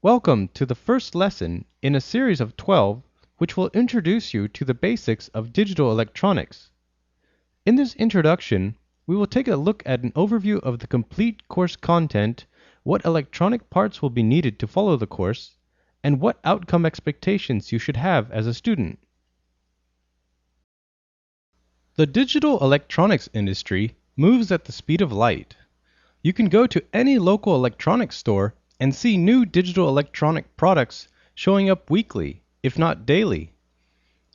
Welcome to the first lesson in a series of 12 which will introduce you to the basics of digital electronics. In this introduction, we will take a look at an overview of the complete course content, what electronic parts will be needed to follow the course, and what outcome expectations you should have as a student. The digital electronics industry moves at the speed of light. You can go to any local electronics store and see new digital electronic products showing up weekly, if not daily.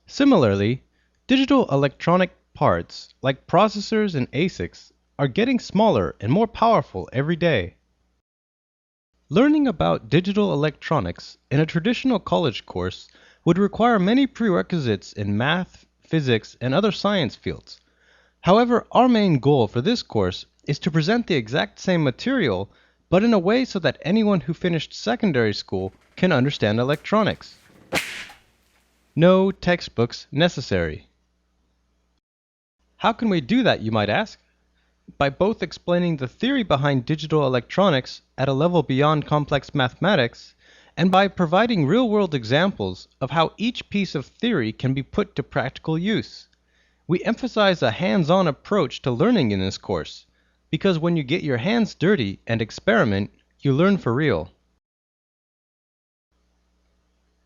Similarly, digital electronic parts like processors and ASICs are getting smaller and more powerful every day. Learning about digital electronics in a traditional college course would require many prerequisites in math, physics, and other science fields. However, our main goal for this course is to present the exact same material, but in a way so that anyone who finished secondary school can understand electronics. No textbooks necessary. How can we do that, you might ask? By both explaining the theory behind digital electronics at a level beyond complex mathematics, and by providing real-world examples of how each piece of theory can be put to practical use. We emphasize a hands-on approach to learning in this course, because when you get your hands dirty and experiment, you learn for real.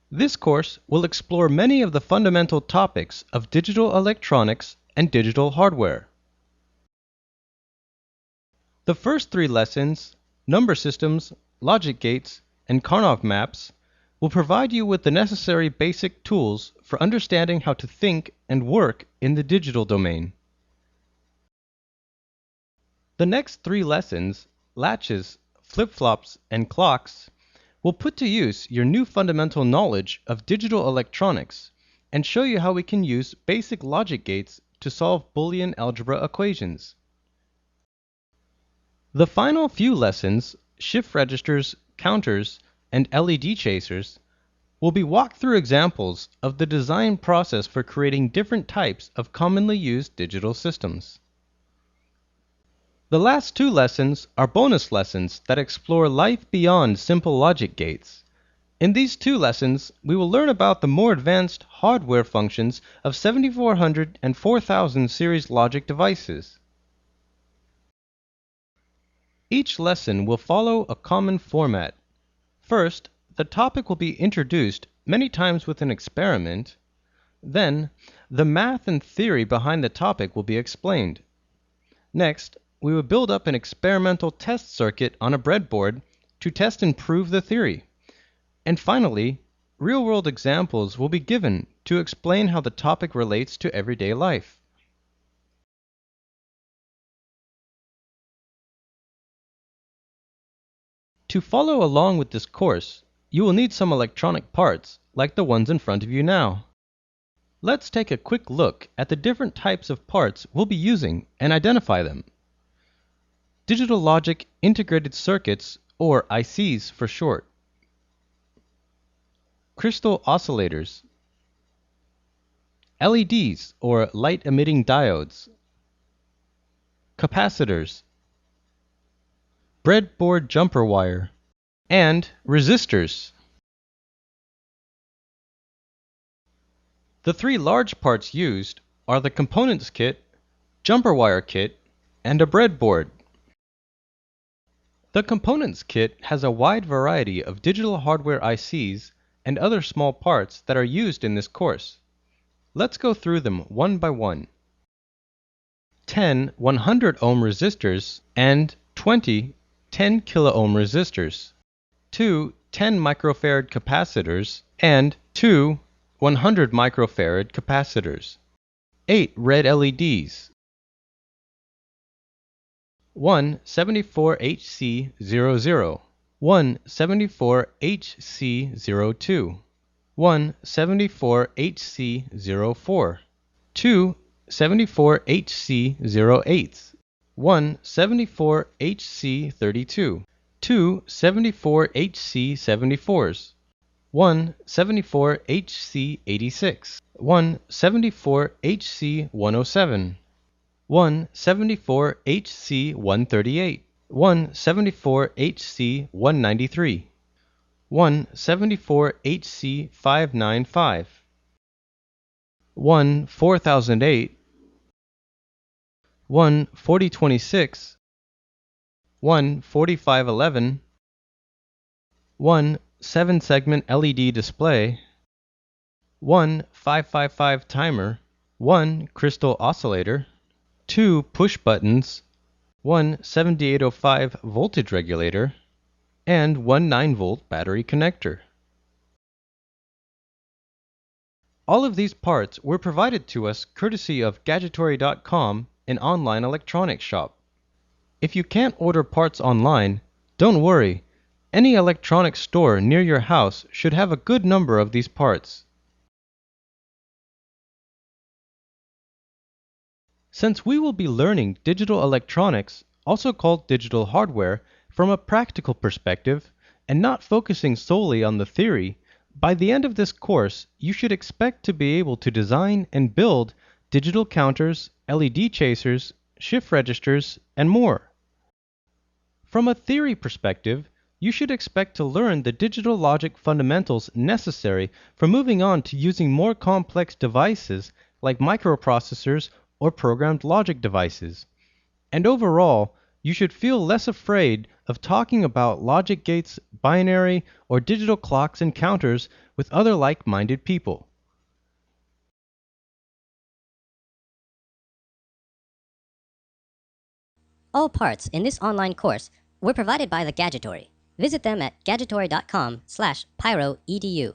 This course will explore many of the fundamental topics of digital electronics and digital hardware. The first 3 lessons, number systems, logic gates, and Karnaugh maps, will provide you with the necessary basic tools for understanding how to think and work in the digital domain. The next 3 lessons, latches, flip-flops, and clocks, will put to use your new fundamental knowledge of digital electronics and show you how we can use basic logic gates to solve Boolean algebra equations. The final few lessons, shift registers, counters, and LED chasers, will be walkthrough examples of the design process for creating different types of commonly used digital systems. The last 2 lessons are bonus lessons that explore life beyond simple logic gates. In these 2 lessons, we will learn about the more advanced hardware functions of 7400 and 4000 series logic devices. Each lesson will follow a common format. First, the topic will be introduced many times with an experiment. Then, the math and theory behind the topic will be explained. Next, we will build up an experimental test circuit on a breadboard to test and prove the theory. And finally, real-world examples will be given to explain how the topic relates to everyday life. To follow along with this course, you will need some electronic parts, like the ones in front of you now. Let's take a quick look at the different types of parts we'll be using and identify them. Digital Logic Integrated Circuits, or ICs for short. Crystal oscillators. LEDs, or light-emitting diodes. Capacitors. Breadboard jumper wire. And resistors. The 3 large parts used are the components kit, jumper wire kit, and a breadboard. The components kit has a wide variety of digital hardware ICs and other small parts that are used in this course. Let's go through them one by one. 10 100 ohm resistors and 20 10 kilo ohm resistors. 2 10 microfarad capacitors and 2 100 microfarad capacitors. 8 red LEDs. 1 74HC00, 1 74HC02, 1 74HC04, 2 74HC08, 1 74HC32, 2 74HC74s, 1 74HC86, 1 74HC107, 1 74HC138, 1 74HC193, one 74HC595, one 4008, one 4026, one 4511, one 7-segment LED display, one 555 timer, one crystal oscillator, two push buttons, one 7805 voltage regulator, and one 9-volt battery connector. All of these parts were provided to us courtesy of Gadgetory.com, an online electronics shop. If you can't order parts online, don't worry. Any electronics store near your house should have a good number of these parts. Since we will be learning digital electronics, also called digital hardware, from a practical perspective, and not focusing solely on the theory, by the end of this course, you should expect to be able to design and build digital counters, LED chasers, shift registers, and more. From a theory perspective, you should expect to learn the digital logic fundamentals necessary for moving on to using more complex devices like microprocessors or programmed logic devices. And overall, you should feel less afraid of talking about logic gates, binary, or digital clocks and counters with other like-minded people. All parts in this online course were provided by the Gadgetory. Visit them at gadgetory.com/PyroEDU.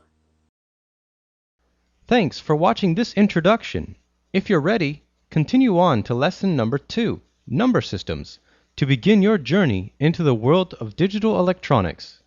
Thanks for watching this introduction. If you're ready, continue on to lesson number 2, Number Systems, to begin your journey into the world of digital electronics.